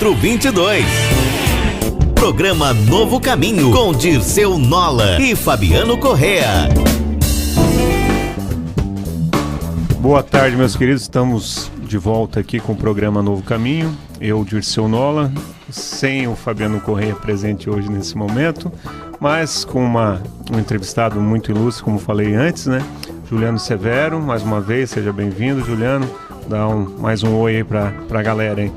3422. Programa Novo Caminho com Dirceu Nola e Fabiano Correa. Boa tarde, meus queridos. Estamos de volta aqui com o programa Novo Caminho. Eu, Dirceu Nola, sem o Fabiano Correa presente hoje nesse momento, mas com um entrevistado muito ilustre, como falei antes, né? Juliano Severo, mais uma vez, seja bem-vindo, Juliano. Dá mais um oi aí pra galera, hein?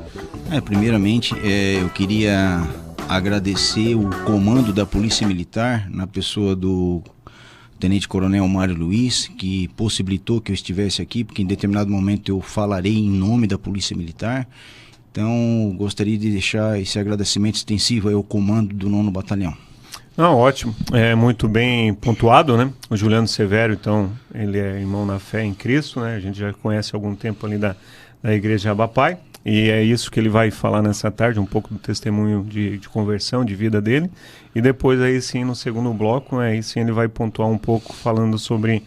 Primeiramente, eu queria agradecer o comando da Polícia Militar, na pessoa do Tenente Coronel Mário Luiz, que possibilitou que eu estivesse aqui, porque em determinado momento eu falarei em nome da Polícia Militar. Então, gostaria de deixar esse agradecimento extensivo ao comando do 9º Batalhão. Ótimo. É muito bem pontuado, né? O Juliano Severo, então, ele é irmão na fé em Cristo, né? A gente já conhece há algum tempo ali da Igreja Abapai. E é isso que ele vai falar nessa tarde, um pouco do testemunho de conversão, de vida dele. E depois, aí sim, no segundo bloco, aí sim ele vai pontuar um pouco falando sobre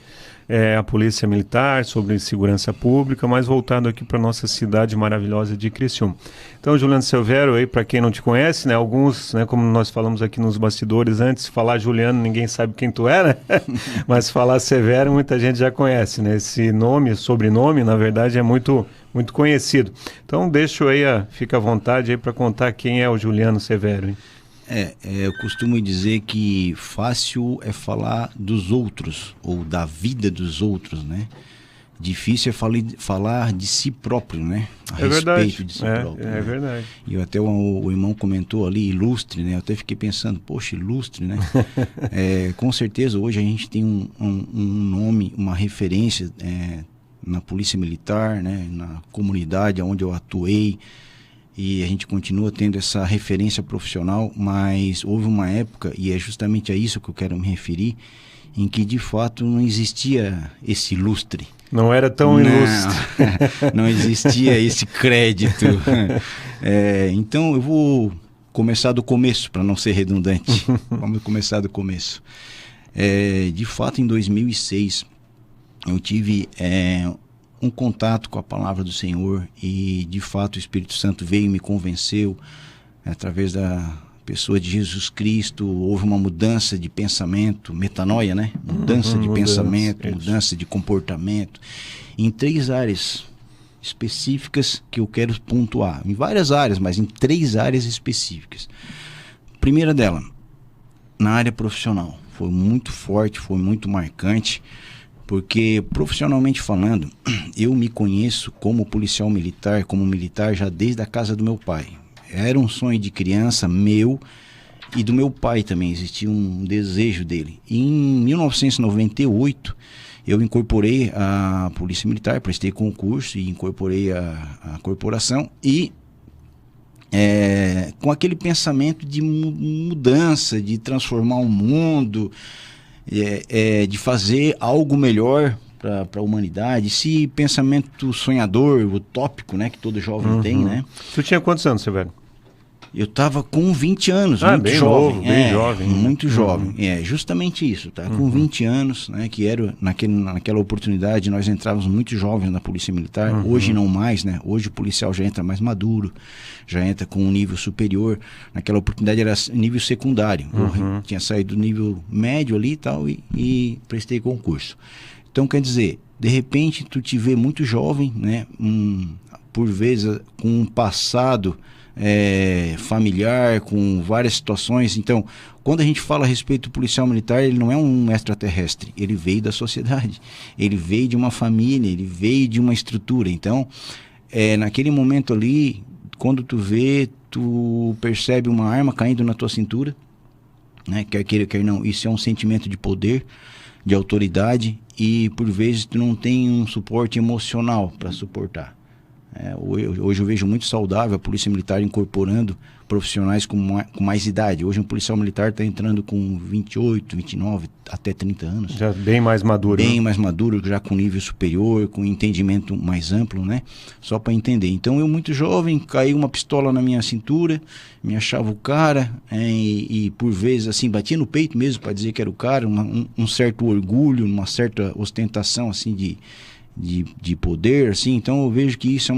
a Polícia Militar, sobre segurança pública, mas voltado aqui para nossa cidade maravilhosa de Criciúma. Então, Juliano Severo, aí para quem não te conhece, né, alguns, né, como nós falamos aqui nos bastidores antes, falar Juliano, ninguém sabe quem tu é, né? Mas falar Severo, muita gente já conhece, né? Esse nome, sobrenome, na verdade, é muito conhecido. Então, deixo aí, fica à vontade aí para contar quem é o Juliano Severo, hein? Eu costumo dizer que fácil é falar dos outros, ou da vida dos outros, né? Difícil é falar de si próprio, né? A respeito verdade. De si próprio. É verdade. E até o irmão comentou ali, ilustre, né? Eu até fiquei pensando, poxa, ilustre, né? Com certeza hoje a gente tem um nome, uma referência na Polícia Militar, né? Na comunidade onde eu atuei. E a gente continua tendo essa referência profissional, mas houve uma época, e é justamente a isso que eu quero me referir, em que de fato não existia esse lustre. Não era tão ilustre. Não existia esse crédito. Então eu vou começar do começo, para não ser redundante. Vamos começar do começo. De fato, em 2006, eu tive um contato com a palavra do Senhor e de fato o Espírito Santo veio e me convenceu através da pessoa de Jesus Cristo. Houve uma mudança de pensamento, metanoia, né? Mudança de pensamento, isso. Mudança de comportamento em 3 áreas específicas que eu quero pontuar, em várias áreas, mas em 3 áreas específicas. Primeira dela, na área profissional, foi muito forte, foi muito marcante. Porque, profissionalmente falando, eu me conheço como policial militar, como militar já desde a casa do meu pai. Era um sonho de criança meu e do meu pai também, existia um desejo dele. E em 1998, eu incorporei a Polícia Militar, prestei concurso e incorporei a corporação e com aquele pensamento de mudança, de transformar o mundo, de fazer algo melhor para a humanidade, esse pensamento sonhador, utópico, né, que todo jovem tem, né? Tu tinha quantos anos, Severo? Eu estava com 20 anos, muito bem jovem. Novo, bem jovem. Muito jovem, justamente isso, tá? Com 20 anos, né, que era naquela oportunidade, nós entrávamos muito jovens na Polícia Militar, hoje não mais, né? Hoje o policial já entra mais maduro, já entra com um nível superior. Naquela oportunidade era nível secundário, eu tinha saído do nível médio ali e tal e prestei concurso. Então, quer dizer, de repente tu te vê muito jovem, né? Por vezes com um passado familiar, com várias situações. Então, quando a gente fala a respeito do policial militar, ele não é um extraterrestre, ele veio da sociedade, ele veio de uma família, ele veio de uma estrutura. Então, naquele momento ali, quando tu vê, tu percebe uma arma caindo na tua cintura, né? Quer queira, quer não, isso é um sentimento de poder, de autoridade, e por vezes tu não tem um suporte emocional para suportar. Hoje eu vejo muito saudável a Polícia Militar incorporando profissionais com mais idade. Hoje um policial militar está entrando com 28, 29, até 30 anos. Já bem mais maduro. Bem mais maduro, já com nível superior, com entendimento mais amplo, né? Só para entender. Então eu muito jovem, caiu uma pistola na minha cintura, me achava o cara, e por vezes assim, batia no peito mesmo para dizer que era o cara, um certo orgulho, uma certa ostentação assim de poder, assim. Então eu vejo que isso é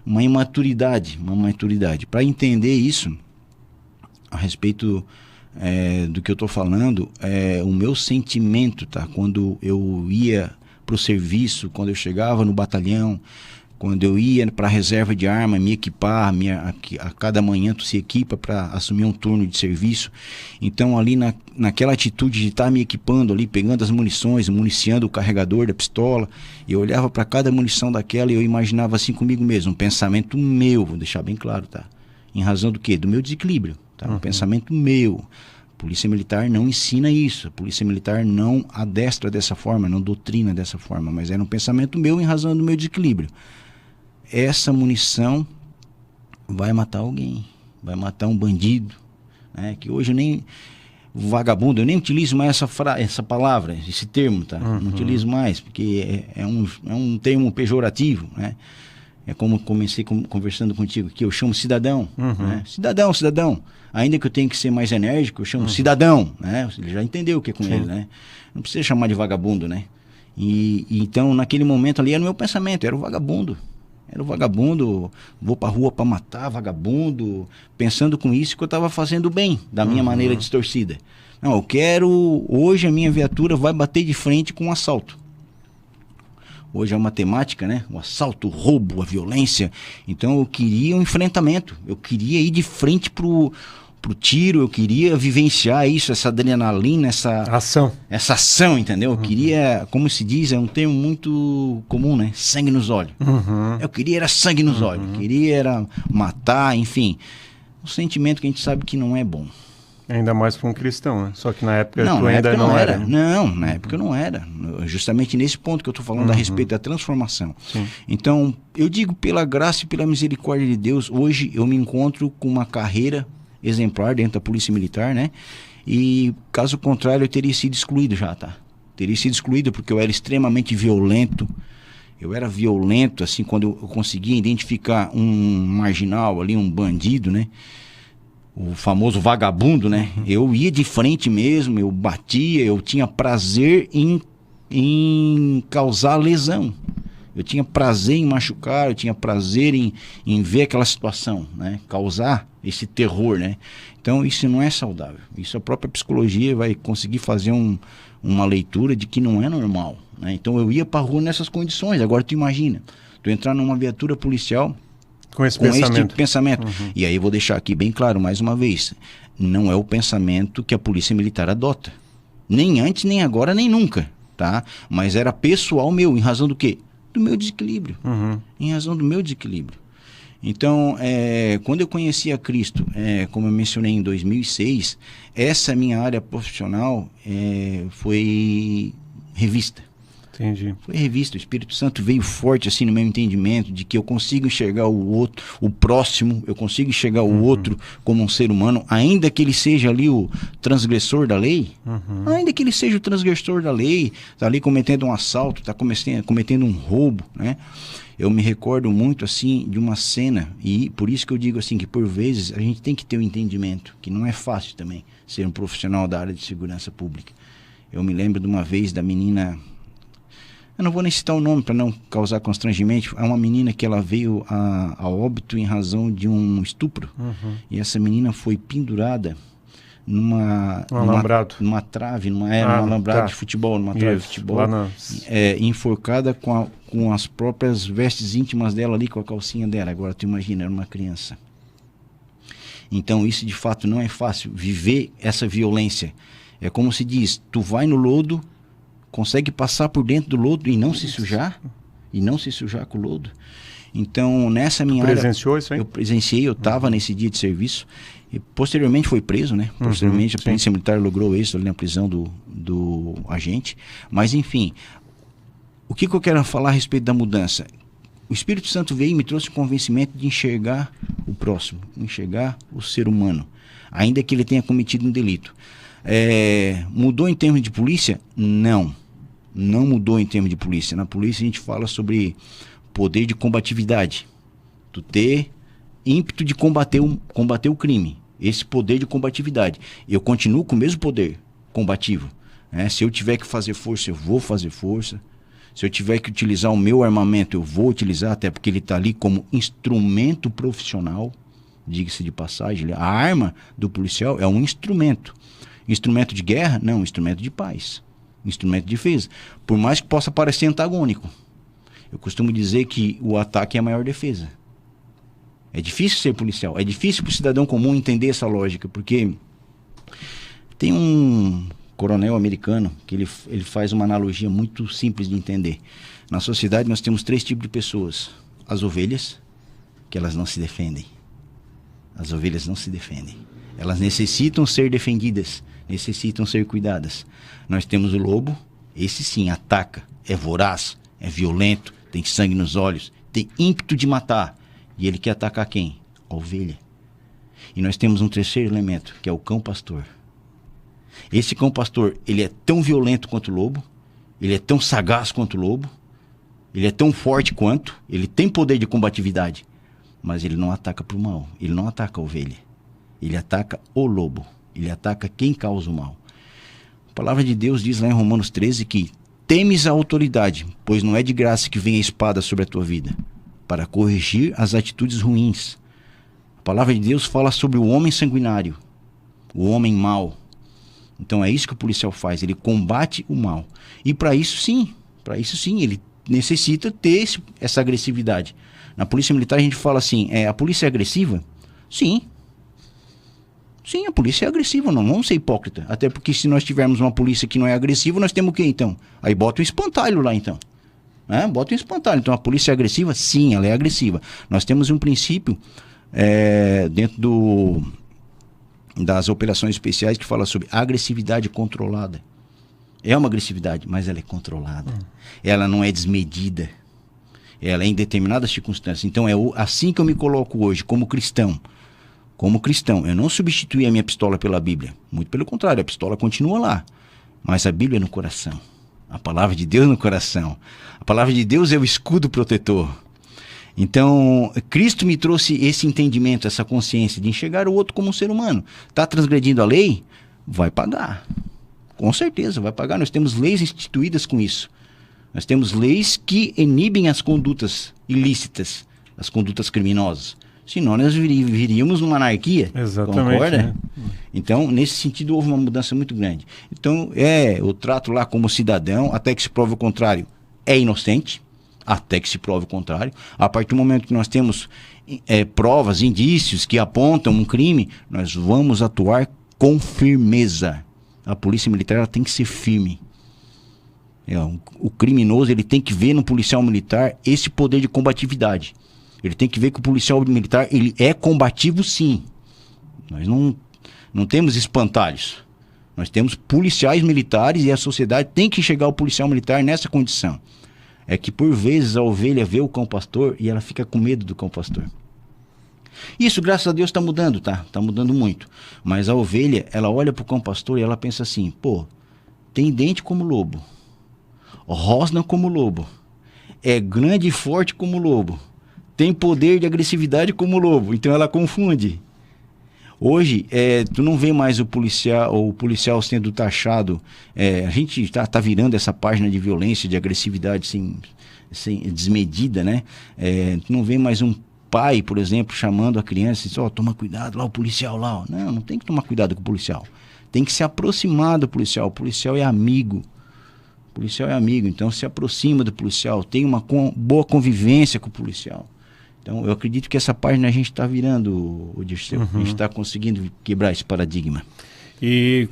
uma imaturidade. Para entender isso, a respeito do que eu estou falando, o meu sentimento, tá? Quando eu ia para o serviço, quando eu chegava no batalhão, quando eu ia para a reserva de arma, me equipar, a cada manhã tu se equipa para assumir um turno de serviço. Então ali naquela atitude de estar me equipando ali, pegando as munições, municiando o carregador da pistola, eu olhava para cada munição daquela e eu imaginava assim comigo mesmo, um pensamento meu, vou deixar bem claro, tá? Em razão do quê? Do meu desequilíbrio, tá? Um pensamento meu. A Polícia Militar não ensina isso, a Polícia Militar não adestra dessa forma, não doutrina dessa forma, mas era um pensamento meu em razão do meu desequilíbrio. Essa munição vai matar alguém, vai matar um bandido, né? Que hoje eu nem... vagabundo, eu nem utilizo mais essa palavra, esse termo, tá? Não utilizo mais, porque é um termo pejorativo, né? É como comecei conversando contigo aqui, eu chamo cidadão, né? Cidadão. Ainda que eu tenha que ser mais enérgico, eu chamo cidadão, né? Ele já entendeu o que é com ele, né? Não precisa chamar de vagabundo, né? E então, naquele momento ali, era o meu pensamento, era o vagabundo. Vou pra rua pra matar vagabundo, pensando com isso que eu tava fazendo bem, da minha maneira distorcida. Não, eu quero, hoje a minha viatura vai bater de frente com um assalto. Hoje é uma temática, né? O assalto, o roubo, a violência. Então eu queria um enfrentamento, eu queria ir de frente pro tiro, eu queria vivenciar isso, essa adrenalina, essa ação, entendeu? Eu queria, como se diz, é um termo muito comum, né? Sangue nos olhos. Eu queria era sangue nos olhos, queria era matar, enfim. Um sentimento que a gente sabe que não é bom. Ainda mais para um cristão, né? Só que na época tu ainda não era. Não, na época eu não era. Justamente nesse ponto que eu estou falando a respeito da transformação. Sim. Então, eu digo, pela graça e pela misericórdia de Deus, hoje eu me encontro com uma carreira exemplar dentro da Polícia Militar, né? E caso contrário eu teria sido excluído já, tá? Teria sido excluído porque eu era extremamente violento. Eu era violento, assim, quando eu conseguia identificar um marginal ali, um bandido, né? O famoso vagabundo, né? Eu ia de frente mesmo, eu batia, eu tinha prazer em causar lesão. Eu tinha prazer em machucar, eu tinha prazer em ver aquela situação, né? Causar esse terror, né? Então isso não é saudável. Isso a própria psicologia vai conseguir fazer uma leitura de que não é normal, né? Então eu ia pra rua nessas condições. Agora tu imagina, tu entrar numa viatura policial com esse pensamento. E aí eu vou deixar aqui bem claro mais uma vez, não é o pensamento que a Polícia Militar adota. Nem antes, nem agora, nem nunca, tá? Mas era pessoal meu, em razão do quê? Do meu desequilíbrio. Em razão do meu desequilíbrio. Então, quando eu conheci a Cristo, como eu mencionei em 2006, essa minha área profissional foi revista. Entendi. Foi revista, o Espírito Santo veio forte assim no meu entendimento de que eu consigo enxergar o outro, o próximo, eu consigo enxergar o outro como um ser humano, ainda que ele seja ali o transgressor da lei, ainda que ele seja o transgressor da lei, está ali cometendo um assalto, está cometendo um roubo, né? Eu me recordo muito assim de uma cena, e por isso que eu digo assim que por vezes a gente tem que ter um entendimento, que não é fácil também ser um profissional da área de segurança pública. Eu me lembro de uma vez da menina, eu não vou nem citar o nome para não causar constrangimento, é uma menina que ela veio a óbito em razão de um estupro, e essa menina foi pendurada numa trave, num alambrado de futebol, numa trave de futebol, enforcada com as próprias vestes íntimas dela ali, com a calcinha dela. Agora tu imagina, era uma criança. Então isso de fato não é fácil, viver essa violência. É como se diz, tu vai no lodo, consegue passar por dentro do lodo e não se sujar? E não se sujar com o lodo? Então, nessa minha área... Presenciou isso aí? Eu presenciei, eu estava nesse dia de serviço. E posteriormente foi preso, né? Posteriormente a Polícia Militar logrou êxito ali na prisão do agente. Mas, enfim, o que eu quero falar a respeito da mudança? O Espírito Santo veio e me trouxe o convencimento de enxergar o próximo, enxergar o ser humano, ainda que ele tenha cometido um delito. Mudou em termos de polícia? Não mudou em termos de polícia. Na polícia a gente fala sobre poder de combatividade, tu ter ímpeto de combater o crime, esse poder de combatividade. Eu continuo com o mesmo poder combativo, né? Se eu tiver que fazer força, eu vou fazer força. Se eu tiver que utilizar o meu armamento, eu vou utilizar, até porque ele está ali como instrumento profissional, diga-se de passagem. A arma do policial é um instrumento. Instrumento de guerra? Não, instrumento de paz. Instrumento de defesa. Por mais que possa parecer antagônico. Eu costumo dizer que o ataque é a maior defesa. É difícil ser policial. É difícil para o cidadão comum entender essa lógica, porque tem um coronel americano que ele faz uma analogia muito simples de entender. Na sociedade nós temos 3 tipos de pessoas. As ovelhas, que elas não se defendem. As ovelhas não se defendem. Elas necessitam ser defendidas, necessitam ser cuidadas. Nós temos o lobo, esse sim ataca, é voraz, é violento, tem sangue nos olhos, tem ímpeto de matar. E ele quer atacar quem? A ovelha. E nós temos um terceiro elemento, que é o cão pastor. Esse cão pastor, ele é tão violento quanto o lobo, ele é tão sagaz quanto o lobo, ele é tão forte quanto, ele tem poder de combatividade, mas ele não ataca pro mal, ele não ataca a ovelha, ele ataca o lobo, ele ataca quem causa o mal. A palavra de Deus diz lá em Romanos 13 que temes a autoridade, pois não é de graça que vem a espada sobre a tua vida, para corrigir as atitudes ruins. A palavra de Deus fala sobre o homem sanguinário, o homem mau. Então é isso que o policial faz, ele combate o mal. E para isso sim, ele necessita ter essa agressividade. Na polícia militar a gente fala assim, a polícia é agressiva? Sim. Sim, a polícia é agressiva, não vamos ser hipócrita. Até porque se nós tivermos uma polícia que não é agressiva, nós temos o quê então? Aí bota um espantalho lá então. Bota um espantalho. Então a polícia é agressiva? Sim, ela é agressiva. Nós temos um princípio dentro das operações especiais que fala sobre agressividade controlada. É uma agressividade, mas ela é controlada. Ela não é desmedida. Ela é em determinadas circunstâncias. Então é assim que eu me coloco hoje, como cristão. Como cristão, eu não substituí a minha pistola pela Bíblia. Muito pelo contrário, a pistola continua lá. Mas a Bíblia é no coração. A palavra de Deus no coração. A palavra de Deus é o escudo protetor. Então, Cristo me trouxe esse entendimento, essa consciência de enxergar o outro como um ser humano. Está transgredindo a lei? Vai pagar. Com certeza, vai pagar. Nós temos leis instituídas com isso. Nós temos leis que inibem as condutas ilícitas, as condutas criminosas. Senão nós viríamos numa anarquia. Exatamente. Concorda? Né? Então, nesse sentido, houve uma mudança muito grande. Então, eu trato lá como cidadão, até que se prove o contrário, é inocente. Até que se prove o contrário. A partir do momento que nós temos provas, indícios que apontam um crime, nós vamos atuar com firmeza. A polícia militar ela tem que ser firme. O criminoso ele tem que ver no policial militar esse poder de combatividade. Ele tem que ver que o policial militar ele é combativo sim. Nós não temos espantalhos. Nós temos policiais militares e a sociedade tem que enxergar o policial militar nessa condição. É que por vezes a ovelha vê o cão pastor e ela fica com medo do cão pastor. Isso, graças a Deus, está mudando, tá? Está mudando muito. Mas a ovelha, ela olha para o cão pastor e ela pensa assim, tem dente como lobo, rosna como lobo, é grande e forte como lobo, tem poder de agressividade como lobo. Então ela confunde. Hoje, tu não vê mais o policial sendo taxado. A gente tá virando essa página de violência, de agressividade sem desmedida, né? Tu não vê mais um pai, por exemplo, chamando a criança e diz, toma cuidado lá, o policial lá. Não tem que tomar cuidado com o policial. Tem que se aproximar do policial. O policial é amigo. O policial é amigo, então se aproxima do policial. Tem uma boa convivência com o policial. Então, eu acredito que essa página a gente está virando, o Dirceu. A gente está conseguindo quebrar esse paradigma. E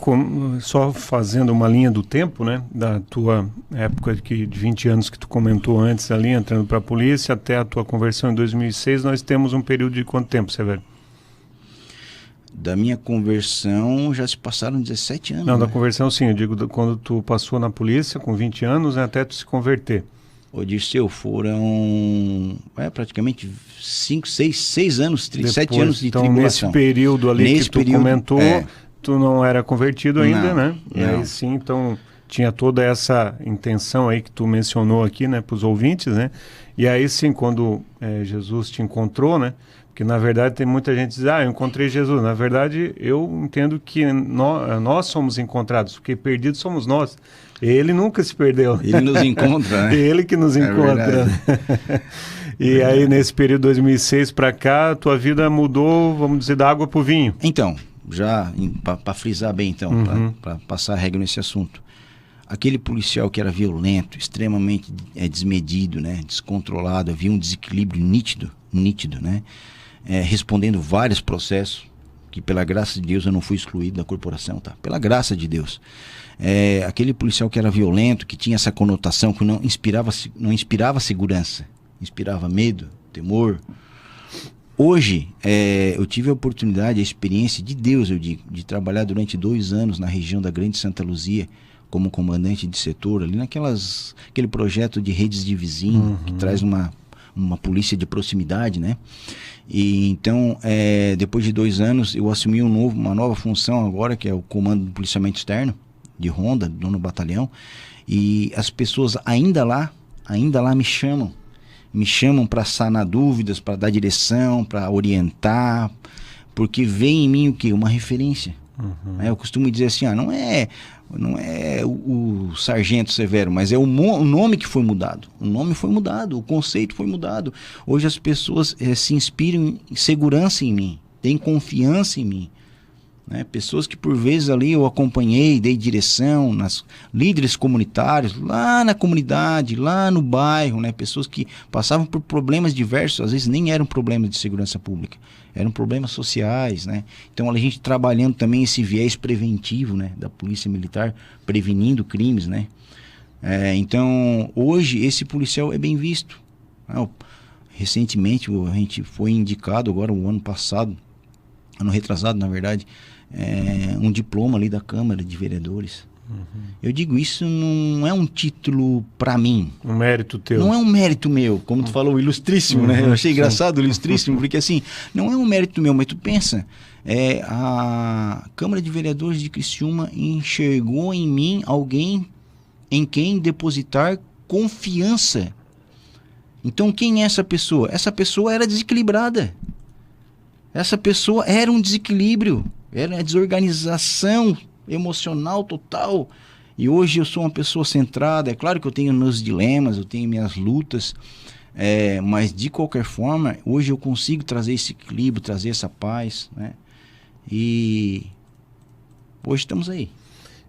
só fazendo uma linha do tempo, né? Da tua época de 20 anos que tu comentou antes ali, entrando para a polícia, até a tua conversão em 2006, nós temos um período de quanto tempo, Severo? Da minha conversão já se passaram 17 anos. Não, da conversão sim, eu digo quando tu passou na polícia com 20 anos, né, até tu se converter. Ô Dirceu, foram praticamente 5, 6 anos, 7 anos de tribulação. Nesse período ali que tu comentou, tu não era convertido ainda, né? E aí sim, então tinha toda essa intenção aí que tu mencionou aqui, né, para os ouvintes, né? E aí sim, quando Jesus te encontrou, né? Porque na verdade tem muita gente que diz, eu encontrei Jesus. Na verdade, eu entendo que nós somos encontrados, porque perdidos somos nós. Ele nunca se perdeu. Ele nos encontra, né? Ele que nos encontra. E aí, nesse período de 2006 para cá, tua vida mudou, vamos dizer, da água para o vinho. Então, já para frisar bem, então, para passar a regra nesse assunto. Aquele policial que era violento, extremamente desmedido, né, descontrolado, havia um desequilíbrio nítido, né, respondendo vários processos, que pela graça de Deus eu não fui excluído da corporação, tá? Pela graça de Deus. Aquele policial que era violento, que tinha essa conotação, que não inspirava segurança, inspirava medo, temor. Hoje, eu tive a oportunidade, a experiência de Deus, eu digo, de trabalhar durante 2 anos na região da Grande Santa Luzia, como comandante de setor, ali aquele projeto de redes de vizinho, que traz uma polícia de proximidade, né? E então, depois de 2 anos, eu assumi uma nova função agora, que é o comando do policiamento externo, de Ronda, do 9º Batalhão, e as pessoas ainda lá me chamam para sanar dúvidas, para dar direção, para orientar, porque vê em mim o quê? Uma referência. Eu costumo dizer assim, não é o sargento Severo, mas é o nome que foi mudado. O nome foi mudado, o conceito foi mudado. Hoje as pessoas se inspiram em segurança em mim, têm confiança em mim. Né? Pessoas que por vezes ali eu acompanhei, dei direção, líderes comunitários, lá na comunidade, lá no bairro, né? Pessoas que passavam por problemas diversos, às vezes nem eram problemas de segurança pública, eram problemas sociais, né? Então a gente trabalhando também esse viés preventivo, né? Da polícia militar, prevenindo crimes, né? Então hoje esse policial é bem visto. Recentemente a gente foi indicado agora, o ano passado, ano retrasado na verdade, um diploma ali da Câmara de Vereadores. Eu digo, isso não é um título para mim. Um mérito teu. Não é um mérito meu, como tu falou, ilustríssimo, né? Eu achei engraçado o ilustríssimo, porque assim, não é um mérito meu, mas tu pensa, a Câmara de Vereadores de Criciúma enxergou em mim alguém em quem depositar confiança. Então quem é essa pessoa? Essa pessoa era desequilibrada. Essa pessoa era um desequilíbrio, era uma desorganização emocional total. E hoje eu sou uma pessoa centrada. É claro que eu tenho meus dilemas, eu tenho minhas lutas, mas de qualquer forma, hoje eu consigo trazer esse equilíbrio, trazer essa paz, né? E hoje estamos aí.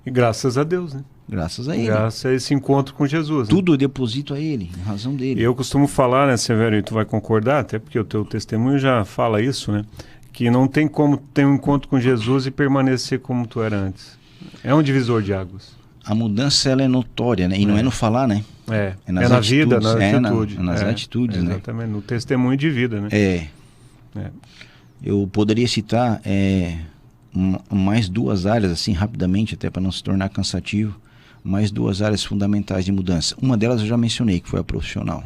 E graças a Deus, né? Graças a Ele. Graças a esse encontro com Jesus. Tudo eu deposito a Ele, em razão dele. Eu costumo falar, né, Severo, e tu vai concordar, até porque o teu testemunho já fala isso, né? Que não tem como ter um encontro com Jesus e permanecer como tu era antes. É um divisor de águas. A mudança, ela é notória, né? E não é no falar, né? É na vida, na atitude. Nas atitudes, né? Exatamente, no testemunho de vida, né? Eu poderia citar mais 2 áreas, assim, rapidamente, até para não se tornar cansativo, mais 2 áreas fundamentais de mudança. Uma delas eu já mencionei, que foi a profissional.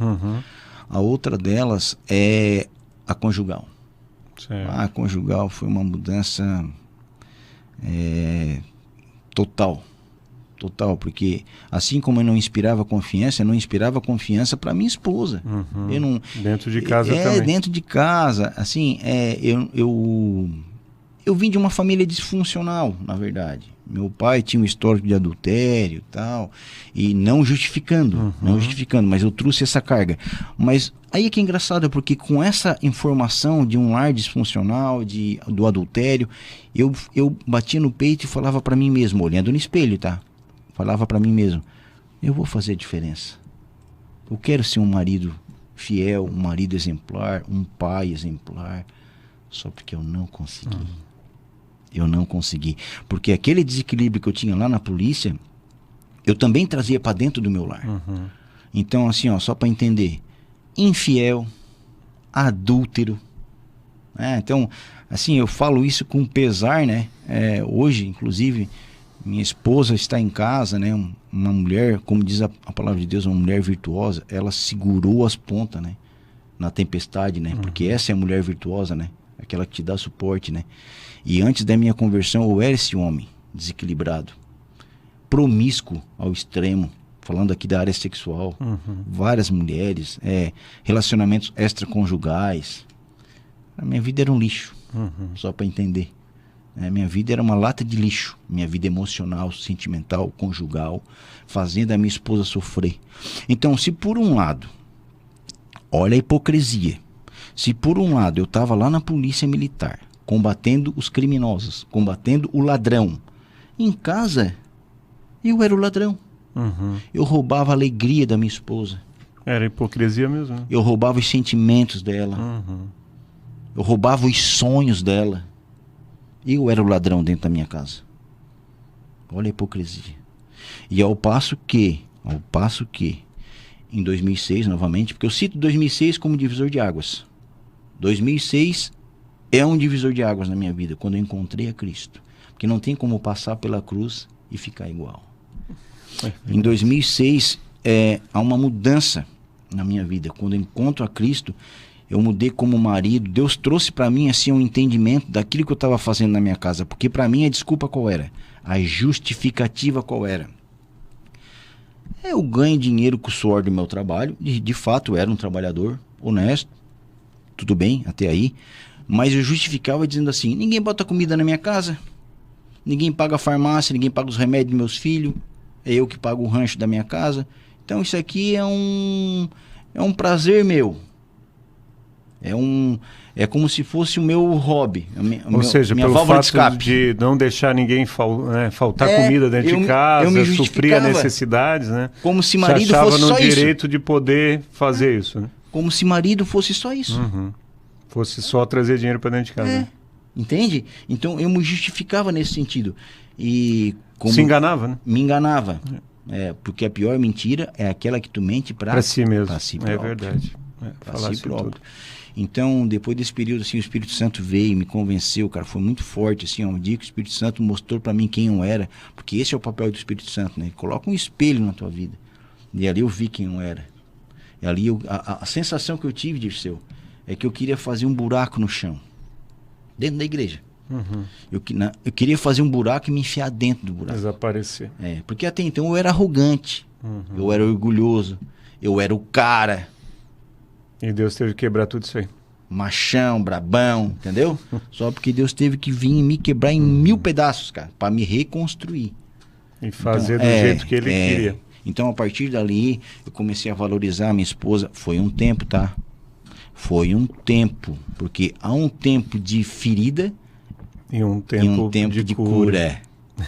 A outra delas é a conjugal. Certo. A conjugal foi uma mudança total, porque assim como eu não inspirava confiança para minha esposa. Dentro de casa também. Dentro de casa, assim, eu vim de uma família disfuncional, na verdade. Meu pai tinha um histórico de adultério e tal, e não justificando, mas eu trouxe essa carga. Mas aí é que é engraçado, porque com essa informação de um lar disfuncional, do adultério, eu batia no peito e falava para mim mesmo, olhando no espelho, tá? Falava para mim mesmo, eu vou fazer a diferença. Eu quero ser um marido fiel, um marido exemplar, um pai exemplar, só porque eu não consegui. Eu não consegui. Porque aquele desequilíbrio que eu tinha lá na polícia, eu também trazia para dentro do meu lar. Então, assim, só para entender, infiel, adúltero, né? Então, assim, eu falo isso com pesar, né? Hoje, inclusive, minha esposa está em casa, né? Uma mulher, como diz a palavra de Deus, uma mulher virtuosa, ela segurou as pontas, né? Na tempestade, né? Porque essa é a mulher virtuosa, né? Aquela que te dá suporte, né? E antes da minha conversão, eu era esse homem desequilibrado, promíscuo ao extremo, falando aqui da área sexual, várias mulheres, relacionamentos extraconjugais. A minha vida era um lixo, só para entender. Minha vida era uma lata de lixo. Minha vida emocional, sentimental, conjugal, fazendo a minha esposa sofrer. Então, se por um lado, olha a hipocrisia. Se por um lado eu estava lá na polícia militar, combatendo os criminosos, combatendo o ladrão, em casa eu era o ladrão. Eu roubava a alegria da minha esposa. Era hipocrisia mesmo, né? Eu roubava os sentimentos dela. Eu roubava os sonhos dela. Eu era o ladrão dentro da minha casa. Olha a hipocrisia. E ao passo que, em 2006, novamente, porque eu cito 2006 como divisor de águas. 2006 é um divisor de águas na minha vida, quando eu encontrei a Cristo. Porque não tem como passar pela cruz e ficar igual. Em 2006, há uma mudança na minha vida. Quando eu encontro a Cristo, eu mudei como marido. Deus trouxe para mim assim um entendimento daquilo que eu estava fazendo na minha casa. Porque para mim a desculpa qual era? A justificativa qual era? Eu ganho dinheiro com o suor do meu trabalho. De fato, eu era um trabalhador honesto. Tudo bem, até aí. Mas eu justificava dizendo assim: ninguém bota comida na minha casa. Ninguém paga a farmácia, ninguém paga os remédios dos meus filhos. É eu que pago o rancho da minha casa. Então isso aqui é um prazer meu. É como se fosse o meu hobby. Ou seja, pelo fato de não deixar ninguém faltar comida dentro de casa, suprir as necessidades, né? Como se marido fosse só isso. Achava no direito de poder fazer isso, né? Como se marido fosse só isso. Fosse só trazer dinheiro para dentro de casa. Entende? Então eu me justificava nesse sentido. E como se enganava, né? Me enganava. Porque a pior mentira é aquela que tu mente para si mesmo. Pra si próprio. É verdade. Para si próprio. Então, depois desse período, assim, o Espírito Santo veio e me convenceu, cara, foi muito forte, assim, um dia que o Espírito Santo mostrou para mim quem eu era, porque esse é o papel do Espírito Santo, né? Ele coloca um espelho na tua vida. E ali eu vi quem eu era. E ali a sensação que eu tive, Dirceu, é que eu queria fazer um buraco no chão, dentro da igreja. Eu queria fazer um buraco e me enfiar dentro do buraco. Desaparecer. Porque até então eu era arrogante, eu era orgulhoso, eu era o cara. E Deus teve que quebrar tudo isso aí. Machão, brabão, entendeu? Só porque Deus teve que vir e me quebrar em 1000 pedaços, cara, para me reconstruir. E fazer do jeito que Ele queria. Então, a partir dali, eu comecei a valorizar a minha esposa. Foi um tempo, tá? Foi um tempo. Porque há um tempo de ferida e um tempo de cura.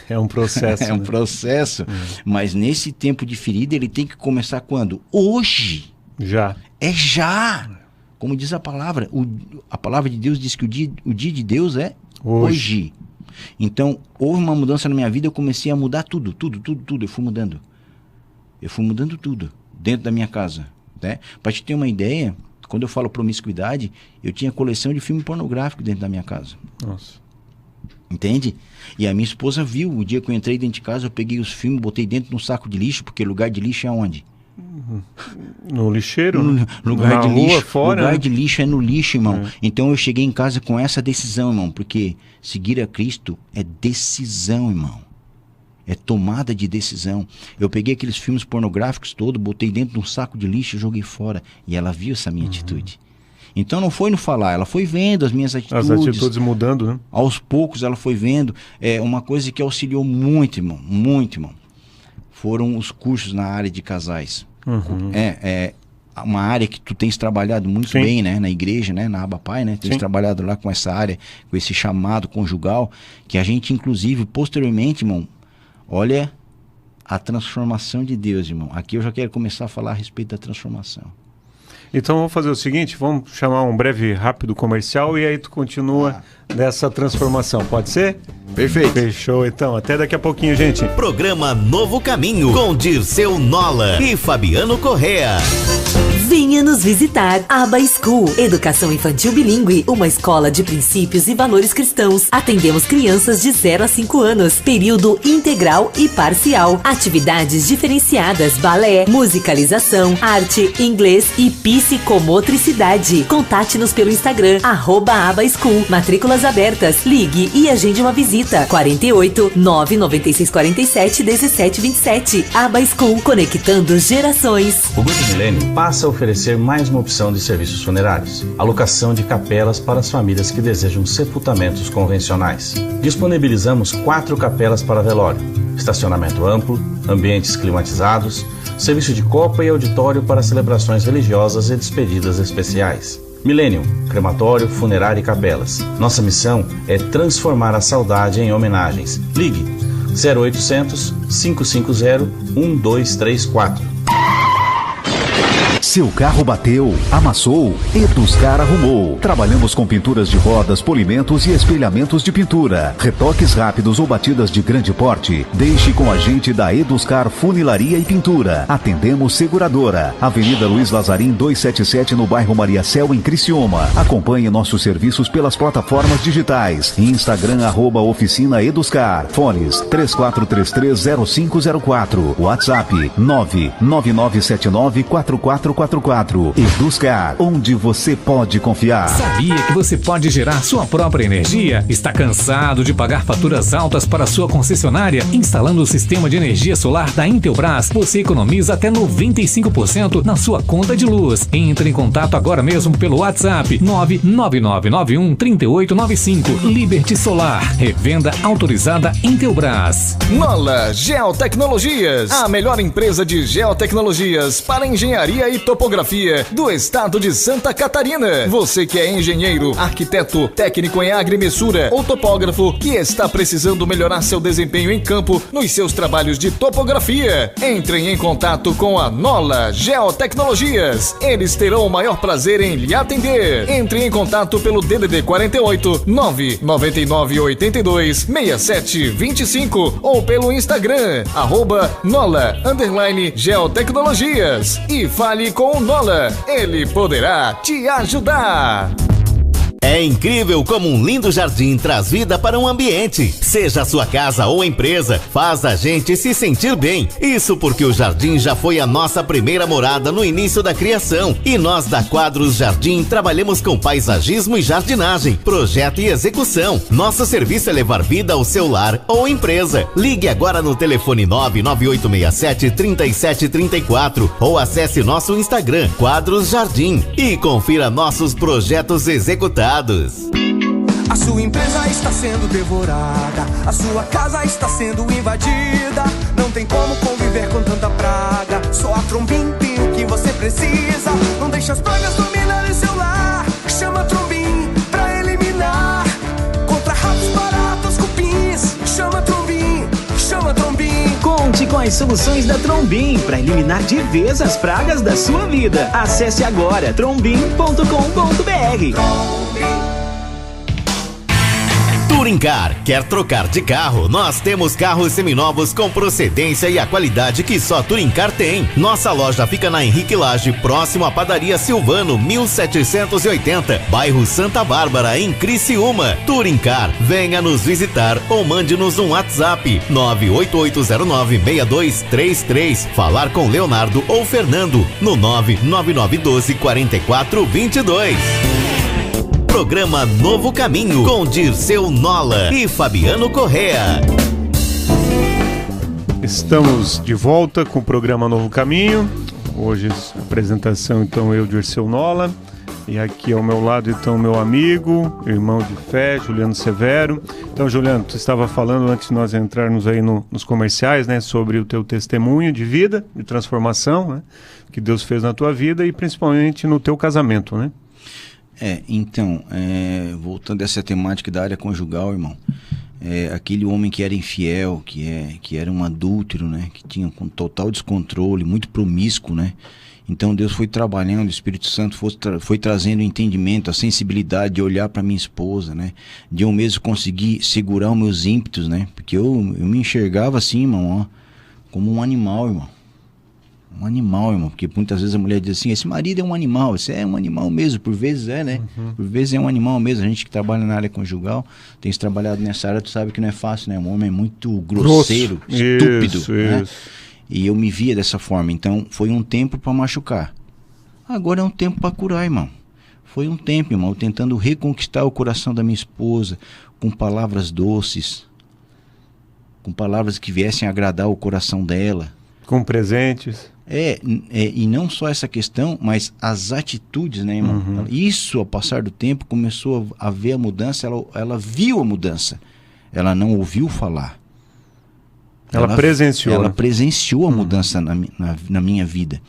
É um processo. Um processo. Mas nesse tempo de ferida, ele tem que começar quando? Hoje. Já. É já. Como diz a palavra. A palavra de Deus diz que o dia de Deus é hoje. Então, houve uma mudança na minha vida. Eu comecei a mudar tudo. Eu fui mudando tudo dentro da minha casa, né? Para te ter uma ideia, quando eu falo promiscuidade, eu tinha coleção de filme pornográfico dentro da minha casa. Nossa. Entende? E a minha esposa viu, o dia que eu entrei dentro de casa, eu peguei os filmes, botei dentro de um saco de lixo, porque lugar de lixo é onde? No lixeiro? Lugar de rua, lixo. Fora, lugar né? de lixo é no lixo, irmão. Então eu cheguei em casa com essa decisão, irmão, porque seguir a Cristo é decisão, irmão. É tomada de decisão. Eu peguei aqueles filmes pornográficos todos, botei dentro de um saco de lixo e joguei fora. E ela viu essa minha atitude. Então não foi no falar, ela foi vendo as minhas atitudes. As atitudes mudando, né? Aos poucos ela foi vendo. Uma coisa que auxiliou muito, irmão. Muito, irmão. Foram os cursos na área de casais. Uma área que tu tens trabalhado muito bem, né? Na igreja, né? Na Abapai, né? Tens trabalhado lá com essa área, com esse chamado conjugal. Que a gente, inclusive, posteriormente, irmão, olha a transformação de Deus, irmão. Aqui eu já quero começar a falar a respeito da transformação. Então vamos fazer o seguinte, vamos chamar um breve, rápido comercial e aí tu continua dessa transformação, pode ser? Perfeito. Fechou então, até daqui a pouquinho, gente. Programa Novo Caminho, com Dirceu Nola e Fabiano Correa. Venha nos visitar. Aba School, educação infantil bilíngue, uma escola de princípios e valores cristãos. Atendemos crianças de 0 a 5 anos, período integral e parcial. Atividades diferenciadas, balé, musicalização, arte, inglês e psicomotricidade. Contate-nos pelo Instagram, @abaschool. Matrículas abertas. Ligue e agende uma visita. 48 996 47 17 27. Aba School, conectando gerações. O Grupo Milênio passa a oferecer oferecer mais uma opção de serviços funerários: alocação de capelas para as famílias que desejam sepultamentos convencionais. Disponibilizamos 4 capelas para velório, estacionamento amplo, ambientes climatizados, serviço de copa e auditório para celebrações religiosas e despedidas especiais. Millennium, crematório, funerário e capelas. Nossa missão é transformar a saudade em homenagens. Ligue 0800 550 1234. Seu carro bateu, amassou, Eduscar arrumou. Trabalhamos com pinturas de rodas, polimentos e espelhamentos de pintura. Retoques rápidos ou batidas de grande porte. Deixe com a gente da Eduscar Funilaria e Pintura. Atendemos seguradora. Avenida Luiz Lazarim 277 no bairro Mariacel, em Criciúma. Acompanhe nossos serviços pelas plataformas digitais. Instagram @oficina Eduscar. Fones 34330504. WhatsApp 999794444. Eduscar, onde você pode confiar. Sabia que você pode gerar sua própria energia? Está cansado de pagar faturas altas para sua concessionária? Instalando o sistema de energia solar da Intelbras, você economiza até 95% na sua conta de luz. Entre em contato agora mesmo pelo WhatsApp 999913895. Liberty Solar, revenda autorizada Intelbras. Nola Geotecnologias, a melhor empresa de geotecnologias para engenharia e topografia do estado de Santa Catarina. Você que é engenheiro, arquiteto, técnico em agrimensura ou topógrafo que está precisando melhorar seu desempenho em campo nos seus trabalhos de topografia, entrem em contato com a Nola Geotecnologias. Eles terão o maior prazer em lhe atender. Entre em contato pelo DDD 48 99982 6725 ou pelo Instagram @Nola_Geotecnologias e fale com o Nola, ele poderá te ajudar. É incrível como um lindo jardim traz vida para um ambiente. Seja a sua casa ou empresa, faz a gente se sentir bem. Isso porque o jardim já foi a nossa primeira morada no início da criação. E nós da Quadros Jardim trabalhamos com paisagismo e jardinagem, projeto e execução. Nosso serviço é levar vida ao seu lar ou empresa. Ligue agora no telefone 99867-3734 ou acesse nosso Instagram, Quadros Jardim, e confira nossos projetos executados. A sua empresa está sendo devorada, a sua casa está sendo invadida. Não tem como conviver com tanta praga. Só a Trombim tem o que você precisa. Não deixe as pragas dominarem seu lar. Chama a Trombim pra eliminar. Contra ratos, baratas, cupins. Chama a Trombim, chama a Trombim. Conte com as soluções da Trombim para eliminar de vez as pragas da sua vida. Acesse agora trombim.com.br. Touringcar, quer trocar de carro? Nós temos carros seminovos com procedência e a qualidade que só Touringcar tem. Nossa loja fica na Henrique Lage, próximo à Padaria Silvano, 1780, bairro Santa Bárbara, em Criciúma. Touringcar, venha nos visitar ou mande-nos um WhatsApp 988096233. Falar com Leonardo ou Fernando no 99912-4422. Programa Novo Caminho, com Dirceu Nola e Fabiano Correa. Estamos de volta com o programa Novo Caminho. Hoje a apresentação, então, eu, Dirceu Nola. E aqui ao meu lado, então, meu amigo, irmão de fé, Juliano Severo. Então, Juliano, tu estava falando antes de nós entrarmos aí nos comerciais, né, sobre o teu testemunho de vida, de transformação, né, que Deus fez na tua vida e principalmente no teu casamento, né? Voltando a essa temática da área conjugal, irmão, aquele homem que era infiel, que era um adúltero, né, que tinha um total descontrole, muito promíscuo, né, então Deus foi trabalhando, o Espírito Santo foi trazendo o entendimento, a sensibilidade de olhar para minha esposa, né, de eu mesmo conseguir segurar os meus ímpetos, né, porque eu me enxergava assim, irmão, ó, como um animal, irmão. Um animal, irmão, porque muitas vezes a mulher diz assim, esse marido é um animal, esse é um animal mesmo, por vezes né? Por vezes é um animal mesmo. A gente que trabalha na área conjugal, tem trabalhado nessa área, tu sabe que não é fácil, né? Um homem é muito grosseiro, estúpido, né? E eu me via dessa forma, então foi um tempo para machucar. Agora é um tempo para curar, irmão. Foi um tempo, irmão, tentando reconquistar o coração da minha esposa, com palavras doces, com palavras que viessem a agradar o coração dela. Com presentes. E não só essa questão, mas as atitudes, né, irmão? Isso, ao passar do tempo, começou a ver a mudança, ela viu a mudança. Ela não ouviu falar. Ela presenciou. Ela presenciou a mudança na minha vida.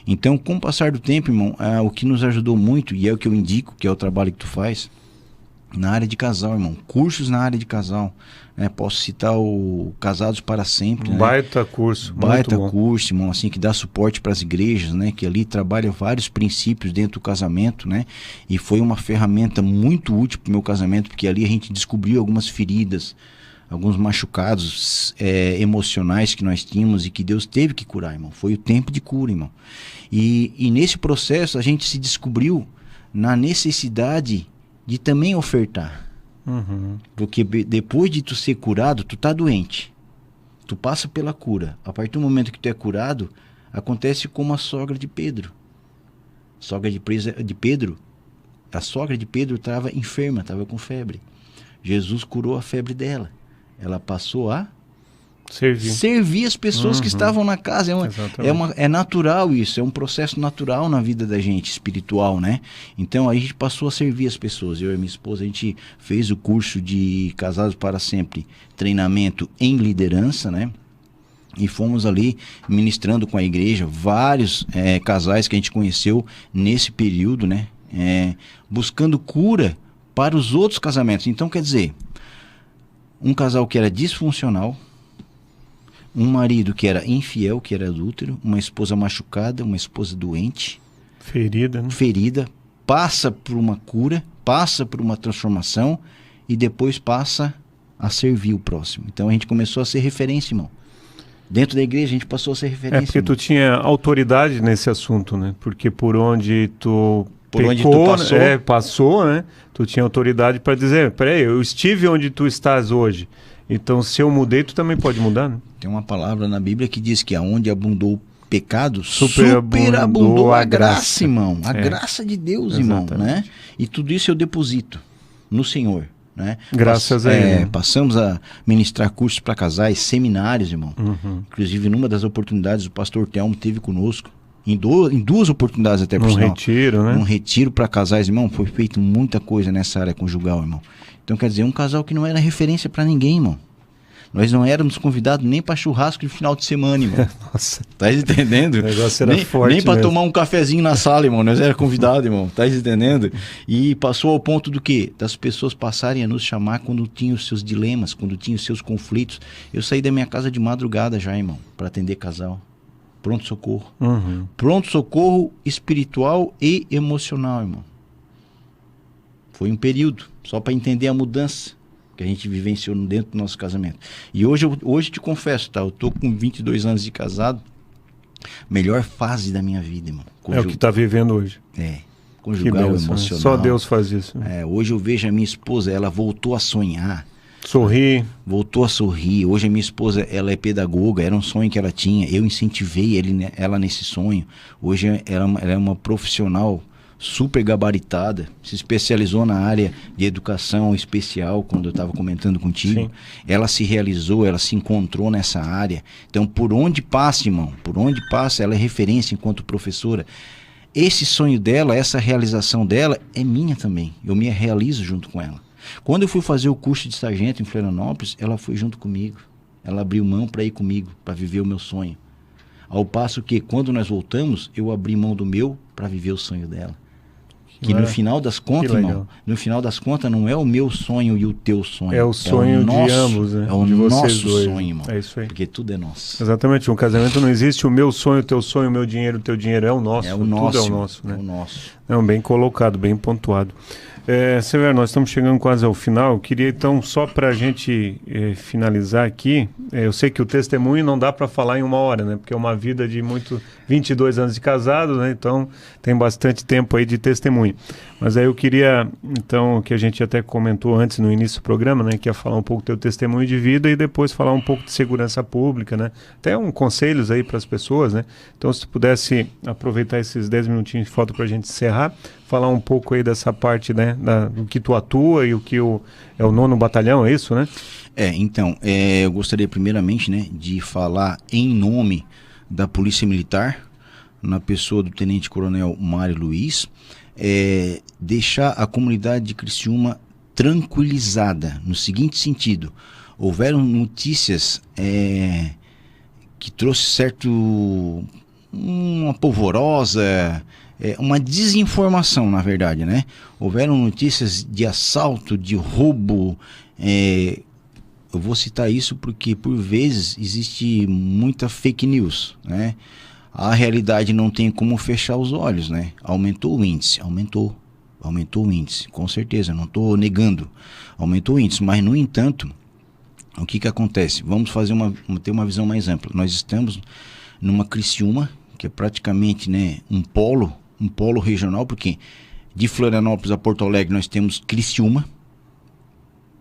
Então, com o passar do tempo, irmão, o que nos ajudou muito, e é o que eu indico, que é o trabalho que tu faz, na área de casal, irmão. Cursos na área de casal. Posso citar o Casados para Sempre. Baita curso. Baita curso, irmão, assim, que dá suporte para as igrejas, né? Que ali trabalha vários princípios dentro do casamento, né? E foi uma ferramenta muito útil para o meu casamento, porque ali a gente descobriu algumas feridas, alguns machucados emocionais que nós tínhamos e que Deus teve que curar, irmão. Foi o tempo de cura, irmão. E nesse processo a gente se descobriu na necessidade de também ofertar. Porque depois de tu ser curado, tu tá doente. Tu passa pela cura. A partir do momento que tu é curado, acontece como a sogra de Pedro. A sogra de Pedro estava enferma, estava com febre. Jesus curou a febre dela. Ela passou a servir as pessoas que estavam na casa. É natural isso, é um processo natural na vida da gente, espiritual, né? Então a gente passou a servir as pessoas. Eu e minha esposa, a gente fez o curso de Casados para Sempre, treinamento em liderança, né? E fomos ali ministrando com a igreja vários casais que a gente conheceu nesse período, né? Buscando cura para os outros casamentos. Então, quer dizer, um casal que era disfuncional, um marido que era infiel, que era adúltero, uma esposa machucada, uma esposa doente, ferida, passa por uma cura, passa por uma transformação e depois passa a servir o próximo. Então a gente começou a ser referência, irmão. Dentro da igreja a gente passou a ser referência. Porque tu tinha autoridade nesse assunto, né? Porque por onde tu passou, né? Tu tinha autoridade para dizer, peraí, eu estive onde tu estás hoje. Então, se eu mudei, tu também pode mudar, né? Tem uma palavra na Bíblia que diz que aonde abundou o pecado, superabundou a graça, irmão. A graça de Deus, irmão, né? E tudo isso eu deposito no Senhor, né? Graças a Ele. Passamos a ministrar cursos para casais, seminários, irmão. Inclusive, numa das oportunidades, o pastor Telmo esteve conosco. Em duas oportunidades até, por sinal. Retiro, né? Um retiro para casais, irmão. Foi feito muita coisa nessa área conjugal, irmão. Então, quer dizer, um casal que não era referência para ninguém, irmão. Nós não éramos convidados nem para churrasco de final de semana, irmão. Nossa. Tá entendendo? O negócio era forte nem para tomar um cafezinho na sala, irmão. Nós éramos convidados, irmão. Tá entendendo? E passou ao ponto do quê? Das pessoas passarem a nos chamar quando tinham os seus dilemas, quando tinham os seus conflitos. Eu saí da minha casa de madrugada já, irmão, para atender casal. Pronto-socorro. Pronto-socorro espiritual e emocional, irmão. Foi um período, só para entender a mudança que a gente vivenciou dentro do nosso casamento. E hoje te confesso, tá? Eu tô com 22 anos de casado, melhor fase da minha vida, irmão. É o que tá vivendo hoje. Conjugal, emocional. Né? Só Deus faz isso. Hoje eu vejo a minha esposa, ela voltou a sonhar. Sorrir. Voltou a sorrir. Hoje a minha esposa, ela é pedagoga, era um sonho que ela tinha. Eu incentivei ela nesse sonho. Hoje ela é uma profissional super gabaritada, se especializou na área de educação especial, quando eu estava comentando contigo. Sim. Ela se realizou, ela se encontrou nessa área. Então, por onde passa, irmão, por onde passa, ela é referência enquanto professora. Esse sonho dela, essa realização dela é minha também. Eu me realizo junto com ela. Quando eu fui fazer o curso de sargento em Florianópolis, ela foi junto comigo. Ela abriu mão para ir comigo, para viver o meu sonho. Ao passo que, quando nós voltamos, eu abri mão do meu para viver o sonho dela. Que no final das contas, irmão, no final das contas não é o meu sonho e o teu sonho. É o sonho de ambos, né? É o de vocês nosso dois. sonho, irmão. É isso aí. Porque tudo é nosso. Exatamente. Um casamento não existe o meu sonho, o teu sonho, o meu dinheiro, o teu dinheiro. É o nosso. É o nosso. Tudo é o nosso, né? É o nosso. Não, bem colocado, bem pontuado. Severo, nós estamos chegando quase ao final. Eu queria então, só para a gente finalizar aqui, eu sei que o testemunho não dá para falar em 1 hora, né? Porque é uma vida de 22 anos de casado, né? Então tem bastante tempo aí de testemunho. Mas aí eu queria, então, que a gente até comentou antes no início do programa, né? Que ia falar um pouco do teu testemunho de vida e depois falar um pouco de segurança pública, né? Até conselhos aí para as pessoas, né? Então, se tu pudesse aproveitar esses 10 minutinhos que faltam para a gente encerrar, falar um pouco aí dessa parte, né, do que tu atua e o que é o 9º Batalhão, é isso, né? Então, eu gostaria primeiramente, né, de falar em nome da Polícia Militar, na pessoa do Tenente Coronel Mário Luiz, deixar a comunidade de Criciúma tranquilizada, no seguinte sentido: houveram notícias que trouxe uma polvorosa, uma desinformação, na verdade, né? Houveram notícias de assalto, de roubo. Eu vou citar isso porque, por vezes, existe muita fake news, né? A realidade não tem como fechar os olhos, né? Aumentou o índice, aumentou o índice, com certeza, não estou negando, aumentou o índice, mas, no entanto, o que acontece? Vamos ter uma visão mais ampla. Nós estamos numa Criciúma, que é praticamente, né, um polo regional, porque de Florianópolis a Porto Alegre nós temos Criciúma,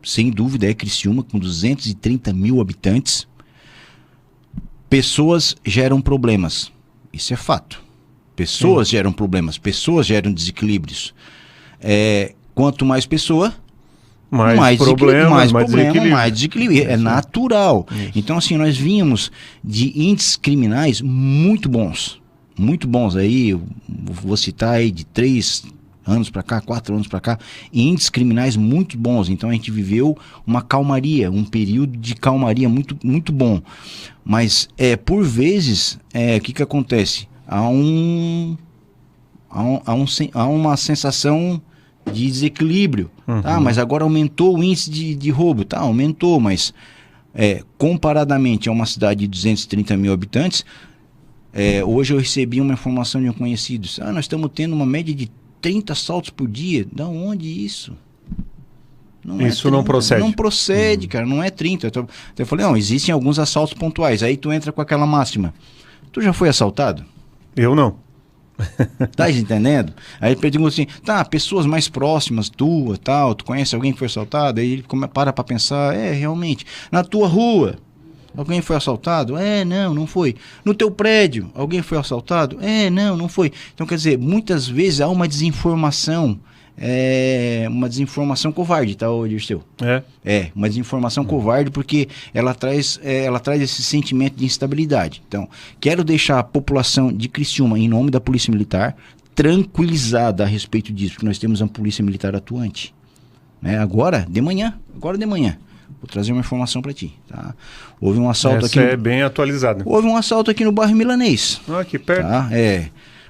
sem dúvida é Criciúma, com 230 mil habitantes. Pessoas geram problemas, isso é fato. Pessoas geram problemas, pessoas geram desequilíbrios. Quanto mais pessoa, mais problema, mais desequilíbrio. É natural. Isso. Então, assim, nós vínhamos de índices criminais muito bons. Muito bons aí, eu vou citar aí de 3 anos para cá, 4 anos para cá, índices criminais muito bons. Então a gente viveu uma calmaria, um período de calmaria muito, muito bom. Mas por vezes, o que acontece? Há uma sensação de desequilíbrio. Tá? Mas agora aumentou o índice de roubo. Tá, aumentou, mas comparadamente a uma cidade de 230 mil habitantes, hoje eu recebi uma informação de um conhecido. Nós estamos tendo uma média de 30 assaltos por dia. Da onde isso? Isso não procede. Não procede, cara. Não é 30. Eu falei, não, existem alguns assaltos pontuais. Aí tu entra com aquela máxima. Tu já foi assaltado? Eu não. Tá entendendo? Aí ele pergunta assim, pessoas mais próximas, tua, tal, tu conhece alguém que foi assaltado? Aí ele para pra pensar, realmente. Na tua rua, alguém foi assaltado? Não foi. No teu prédio, alguém foi assaltado? Não foi. Então, quer dizer, muitas vezes há uma desinformação, uma desinformação covarde, tá, Dirceu? Uma desinformação covarde, porque ela traz esse sentimento de instabilidade. Então, quero deixar a população de Criciúma, em nome da Polícia Militar, tranquilizada a respeito disso, porque nós temos uma Polícia Militar atuante. Agora de manhã. Vou trazer uma informação para ti, tá? Houve um assalto aqui. Bem atualizada. Houve um assalto aqui no bairro Milanês. Aqui perto. Tá?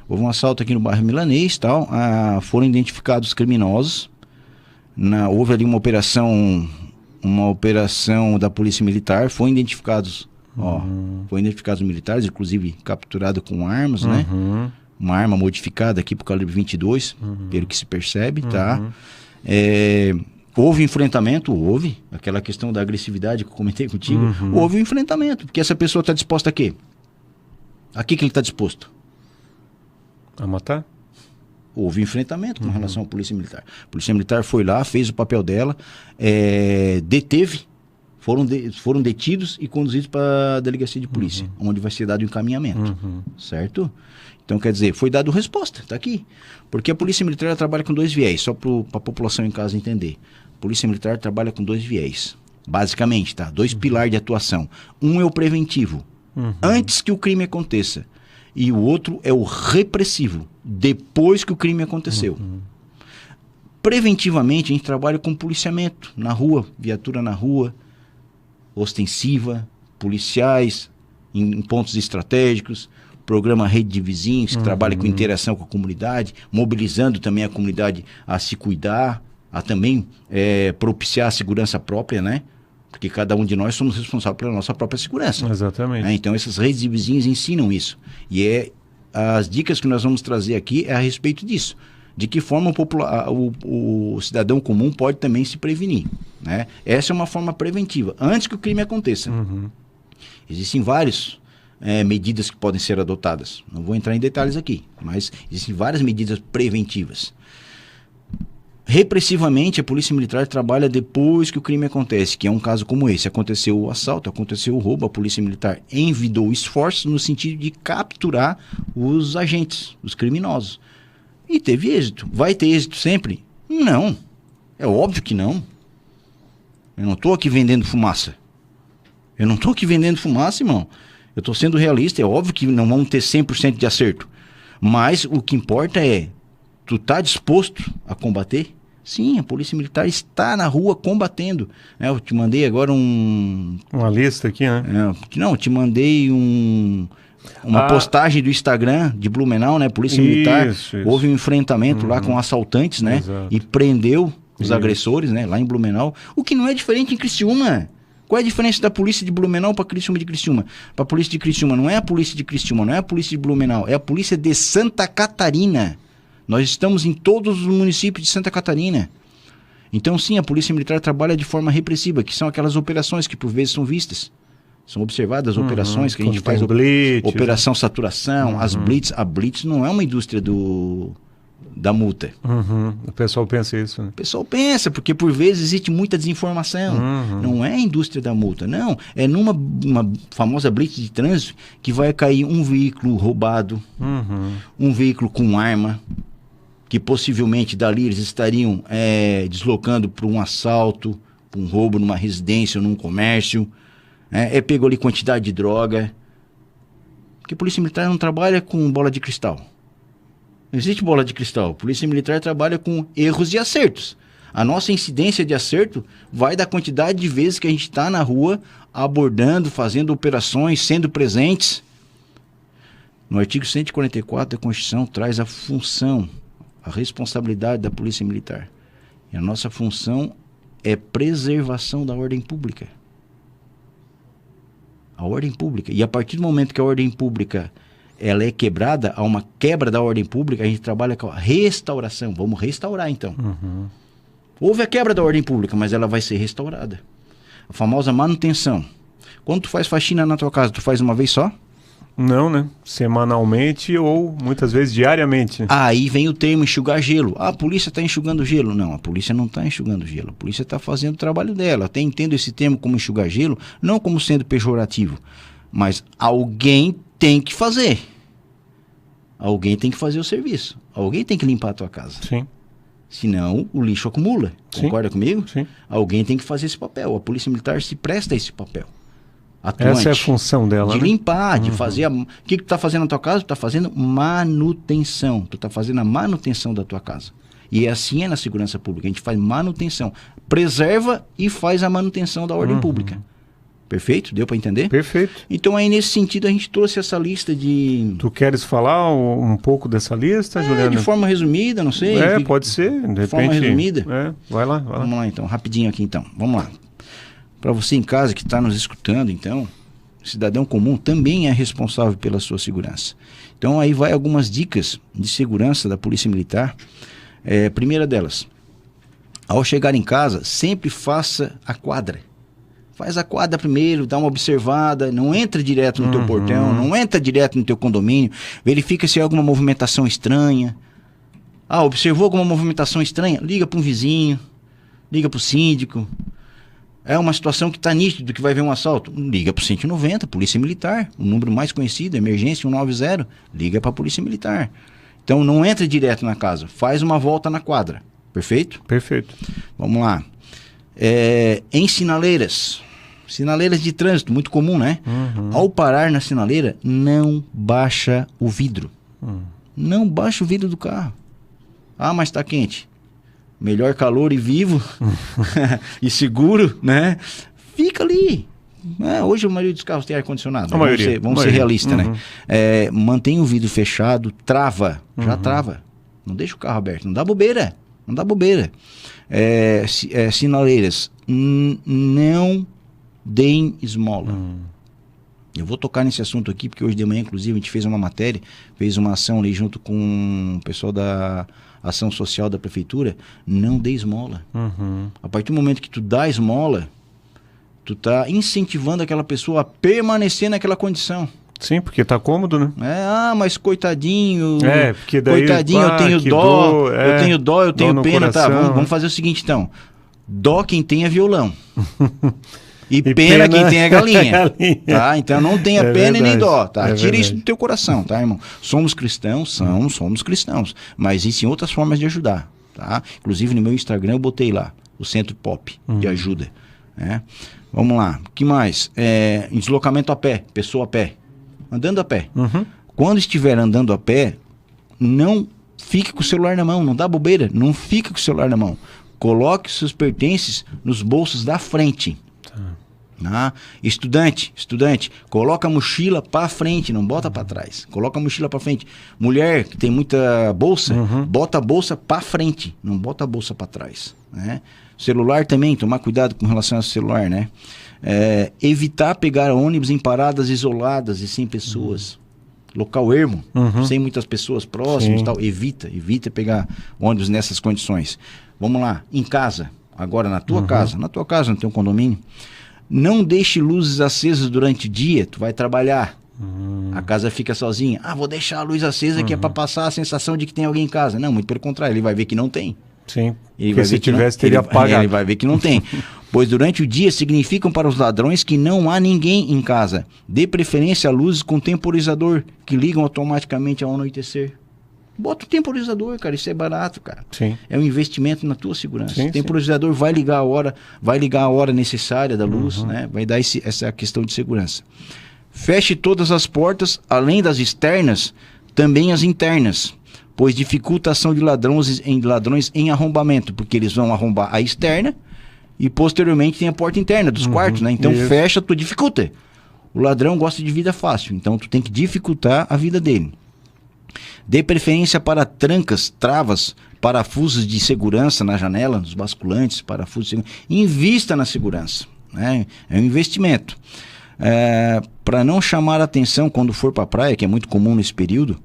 Houve um assalto aqui no bairro Milanês, tal. Foram identificados criminosos. Houve ali uma operação da Polícia Militar. Foram identificados militares, inclusive capturados com armas, né? Uma arma modificada aqui pro calibre 22, pelo que se percebe, tá? Houve enfrentamento, aquela questão da agressividade que eu comentei contigo, houve um enfrentamento, porque essa pessoa está disposta a quê? A que ele está disposto? A matar? Houve enfrentamento com relação à Polícia Militar. A Polícia Militar foi lá, fez o papel dela, deteve, foram detidos e conduzidos para a delegacia de polícia, onde vai ser dado o encaminhamento, certo? Então, quer dizer, foi dado resposta, está aqui. Porque a Polícia Militar trabalha com 2 viés, só para a população em casa entender. A Polícia Militar trabalha com 2 viés, basicamente, tá? 2 pilares de atuação. Um é o preventivo, antes que o crime aconteça. E o outro é o repressivo, depois que o crime aconteceu. Preventivamente, a gente trabalha com policiamento na rua, viatura na rua, ostensiva, policiais em pontos estratégicos, programa Rede de Vizinhos, que trabalha com interação com a comunidade, mobilizando também a comunidade a se cuidar, a também propiciar a segurança própria, né? Porque cada um de nós somos responsáveis pela nossa própria segurança. Exatamente. Então, essas redes de vizinhos ensinam isso. E as dicas que nós vamos trazer aqui é a respeito disso. De que forma o cidadão comum pode também se prevenir, né? Essa é uma forma preventiva, antes que o crime aconteça. Existem várias medidas que podem ser adotadas. Não vou entrar em detalhes aqui, mas existem várias medidas preventivas. Repressivamente, a Polícia Militar trabalha depois que o crime acontece, que é um caso como esse. Aconteceu o assalto, aconteceu o roubo, a Polícia Militar envidou esforços no sentido de capturar os agentes, os criminosos. E teve êxito. Vai ter êxito sempre? Não. É óbvio que não. Eu não estou aqui vendendo fumaça. Irmão. Eu estou sendo realista, é óbvio que não vamos ter 100% de acerto. Mas o que importa é, tu tá disposto a combater? Sim, a Polícia Militar está na rua combatendo. Eu te mandei agora uma lista aqui, né? Não, te mandei uma postagem do Instagram de Blumenau, né? Polícia Militar. Isso. Houve um enfrentamento lá com assaltantes, né? Exato. E prendeu os agressores, né? Lá em Blumenau. O que não é diferente em Criciúma. Qual é a diferença da polícia de Blumenau para a Criciúma de Criciúma? Para a polícia de Criciúma não é a polícia de Criciúma, não é a polícia de Blumenau, é a polícia de Santa Catarina. Nós estamos em todos os municípios de Santa Catarina. Então, sim, a Polícia Militar trabalha de forma repressiva, que são aquelas operações que por vezes são vistas. São observadas operações que a gente faz. Blitz, operação saturação, as blitz. A blitz não é uma indústria da multa. O pessoal pensa isso, né? O pessoal pensa, porque por vezes existe muita desinformação. Não é a indústria da multa, não. É numa famosa blitz de trânsito que vai cair um veículo roubado, um veículo com arma, que possivelmente dali eles estariam deslocando para um assalto, para um roubo numa residência ou num comércio. Pegou ali quantidade de droga. Porque a Polícia Militar não trabalha com bola de cristal. Não existe bola de cristal. A Polícia Militar trabalha com erros e acertos. A nossa incidência de acerto vai da quantidade de vezes que a gente está na rua abordando, fazendo operações, sendo presentes. No artigo 144 da Constituição traz a função, a responsabilidade da Polícia Militar. E a nossa função é preservação da ordem pública. A ordem pública. E a partir do momento que a ordem pública ela é quebrada, há uma quebra da ordem pública, a gente trabalha com a restauração. Vamos restaurar, então. Houve a quebra da ordem pública, mas ela vai ser restaurada. A famosa manutenção. Quando tu faz faxina na tua casa, tu faz uma vez só? Não, né? Semanalmente ou muitas vezes diariamente. Aí vem o termo enxugar gelo. A polícia está enxugando gelo. Não, a polícia não está enxugando gelo. A polícia está fazendo o trabalho dela. Até entendo esse termo como enxugar gelo, não como sendo pejorativo. Mas alguém tem que fazer. Alguém tem que fazer o serviço. Alguém tem que limpar a tua casa. Sim. Senão o lixo acumula. Sim. Concorda comigo? Sim. Alguém tem que fazer esse papel. A Polícia Militar se presta a esse papel. Atuante, essa é a função dela, de né? limpar, de fazer... O que tu tá fazendo na tua casa? Tu tá fazendo manutenção. Tu tá fazendo a manutenção da tua casa. E assim é na segurança pública. A gente faz manutenção. Preserva e faz a manutenção da ordem pública. Perfeito? Deu para entender? Perfeito. Então aí nesse sentido a gente trouxe essa lista de... Tu queres falar um pouco dessa lista, Juliana? De forma resumida, não sei. Pode ser. De repente, forma resumida. Vai lá. Vamos lá então, rapidinho aqui então. Vamos lá. Para você em casa que está nos escutando, então, cidadão comum também é responsável pela sua segurança. Então aí vai algumas dicas de segurança da Polícia Militar. Primeira delas, ao chegar em casa, sempre faça a quadra. Faz a quadra primeiro, dá uma observada, não entra direto no teu portão, não entra direto no teu condomínio, verifica se há alguma movimentação estranha. Observou alguma movimentação estranha? Liga para um vizinho, liga para o síndico. É uma situação que está nítido que vai haver um assalto. Liga para o 190, Polícia Militar. O número mais conhecido, emergência 190. Liga para a Polícia Militar. Então não entra direto na casa. Faz uma volta na quadra. Perfeito? Perfeito. Vamos lá. Em sinaleiras. Sinaleras de trânsito, muito comum, né? Ao parar na sinaleira, não baixa o vidro. Não baixa o vidro do carro. Mas está quente. Melhor calor e vivo e seguro, né? Fica ali. Hoje a maioria dos carros tem ar-condicionado. Vamos ser realistas, né? Mantém o vidro fechado, trava. Já trava. Não deixa o carro aberto. Não dá bobeira. Sinaleiras. Não deem esmola. Eu vou tocar nesse assunto aqui, porque hoje de manhã, inclusive, a gente fez uma matéria, fez uma ação ali junto com o pessoal da ação social da prefeitura. Não dê esmola. A partir do momento que tu dá esmola, tu tá incentivando aquela pessoa a permanecer naquela condição. Sim, porque tá cômodo, né? Mas coitadinho. Porque daí... Coitadinho, eu tenho dó. Eu tenho dó, eu tenho pena. Coração, tá, vamos fazer o seguinte, então. Dó quem tem é violão. E pena quem tem é galinha. Tá? Então não tenha pena e nem dó. Tá? Tira isso do teu coração, tá, irmão? Somos cristãos? Somos cristãos. Mas existem outras formas de ajudar. Tá? Inclusive no meu Instagram eu botei lá o Centro Pop de ajuda. Vamos lá. O que mais? Deslocamento a pé, pessoa a pé. andando a pé. Quando estiver andando a pé, não fique com o celular na mão, não dá bobeira, não fique com o celular na mão. Coloque os seus pertences nos bolsos da frente. Estudante, coloca a mochila para frente, não bota para trás. Coloca a mochila para frente. Mulher que tem muita bolsa, bota a bolsa para frente, não bota a bolsa para trás, né? Celular também, tomar cuidado com relação ao celular, né? Evitar pegar ônibus em paradas isoladas e sem pessoas. Local ermo, sem muitas pessoas próximas e tal. Evita pegar ônibus nessas condições. Vamos lá, em casa, agora na tua casa, no teu condomínio, não deixe luzes acesas durante o dia, tu vai trabalhar, a casa fica sozinha, vou deixar a luz acesa que é para passar a sensação de que tem alguém em casa. Não, muito pelo contrário, ele vai ver que não tem. Sim, porque se tivesse teria apagado. Ele vai ver que não tem. Pois durante o dia significam para os ladrões que não há ninguém em casa. Dê preferência a luzes com temporizador, que ligam automaticamente ao anoitecer. Bota o temporizador, cara, isso é barato, cara. Sim. É um investimento na tua segurança. O temporizador vai ligar a hora necessária da luz, né? Vai dar essa questão de segurança. Feche todas as portas, além das externas, também as internas, pois dificulta a ação de ladrões em arrombamento, porque eles vão arrombar a externa e posteriormente tem a porta interna dos quartos, né? Então fecha, tu dificulta. O ladrão gosta de vida fácil, então tu tem que dificultar a vida dele. Dê preferência para trancas, travas, parafusos de segurança na janela, nos basculantes, parafusos de segurança. Invista na segurança, né? É um investimento. Para não chamar a atenção quando for para a praia, que é muito comum nesse período,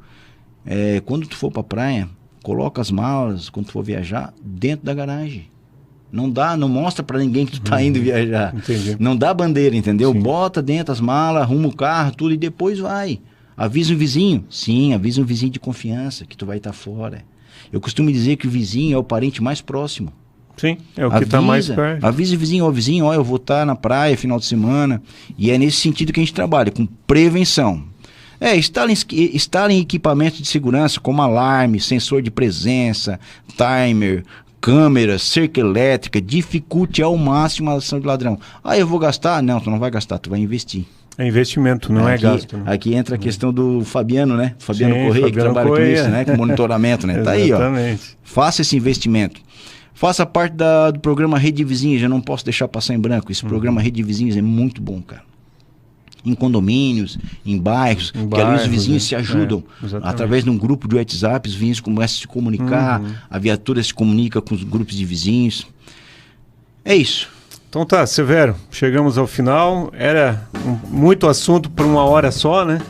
quando tu for para a praia, coloca as malas, quando tu for viajar, dentro da garagem. Não mostra para ninguém que tu tá indo viajar. Entendi. Não dá bandeira, entendeu? Sim. Bota dentro as malas, arruma o carro, tudo, e depois vai. Avisa um vizinho? Sim, avisa um vizinho de confiança que tu vai estar fora. Eu costumo dizer que o vizinho é o parente mais próximo. Sim, é o que está mais perto. Avisa o vizinho, eu vou estar na praia final de semana. E é nesse sentido que a gente trabalha, com prevenção. Instalem equipamentos de segurança como alarme, sensor de presença, timer, câmera, cerca elétrica. Dificulte ao máximo a ação de ladrão. Eu vou gastar? Não, tu não vai gastar, tu vai investir. É investimento, não é gasto. Né? Aqui entra a questão do Fabiano, né? Fabiano Correia, Fabiano que trabalha com isso, né? Com monitoramento, né? Tá aí, ó. Faça esse investimento. Faça parte do programa Rede Vizinhos, eu não posso deixar passar em branco. Esse programa Rede Vizinhos é muito bom, cara. Em condomínios, em bairros, que ali os vizinhos se ajudam. Através de um grupo de WhatsApp, os vizinhos começam a se comunicar, a viatura se comunica com os grupos de vizinhos. É isso. Então tá, Severo, chegamos ao final. Era muito assunto por uma hora só, né?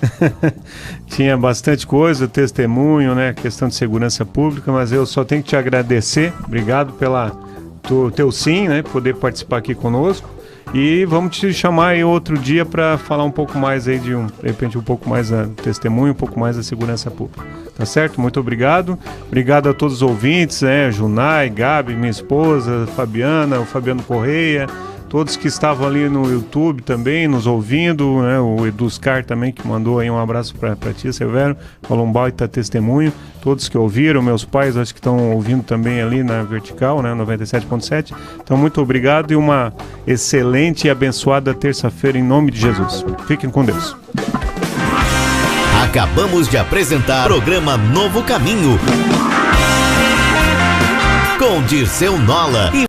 Tinha bastante coisa, testemunho, né? Questão de segurança pública, mas eu só tenho que te agradecer. Obrigado pelo teu sim, né? Poder participar aqui conosco. E vamos te chamar aí outro dia para falar um pouco mais aí de repente um pouco mais da testemunho, um pouco mais da segurança pública. Tá certo? Muito obrigado. Obrigado a todos os ouvintes, né? Junai, Gabi, minha esposa, Fabiana, o Fabiano Correia, todos que estavam ali no YouTube também, nos ouvindo, né? O Eduscar também, que mandou aí um abraço para ti, Severo, falou um baita testemunho. Todos que ouviram, meus pais, acho que estão ouvindo também ali na Vertical, né? 97.7. Então, muito obrigado e uma excelente e abençoada terça-feira em nome de Jesus. Fiquem com Deus. Acabamos de apresentar o programa Novo Caminho com Dirceu Nola e